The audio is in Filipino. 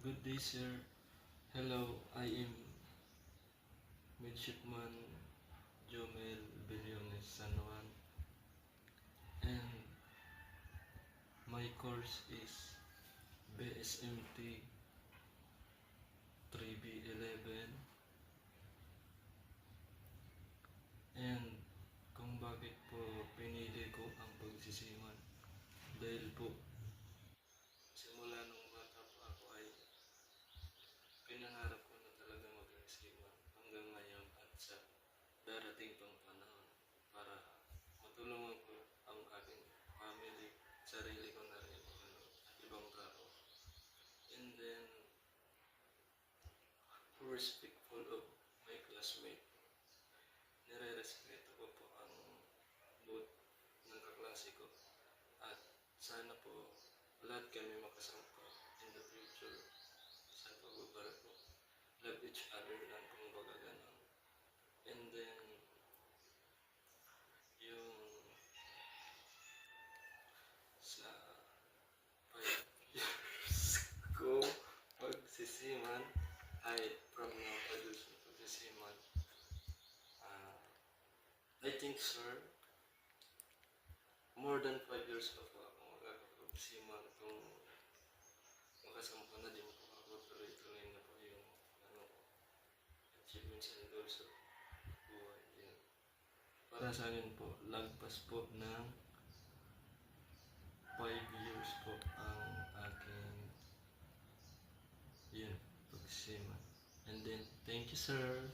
Good day, sir. Hello, I am Midshipman Jomel Billones San Juan, and my course is BSMT 3B11. And kung bakit po pinili ko ang pagsisiman, dahil po simula nung bata po ako ay pinangarap ko na talaga maging seaman hanggang ngayon at sa darating pang panahon para matulungan ko ang aking family, sarili ko na rin at ibang tao. And then, respectful of my classmate. Nire-respeto ko po ang mood ng kaklase ko at sana po lahat kami makasama in the future sa pagbabarako. Love each other lang kung baga ganon. And then, yung sa 5 years ko pagsisiman ay from now pagsisiman. I think, sir, more than 5 years pa po ako magkakapagsiman kung makasampa na din po ako, tuloy-tuloy na po yung achievements and goals sa buhay din. Para sa akin po, lagpas po ng 5 years po ang aking yun, pagsiman. And then, thank you, sir.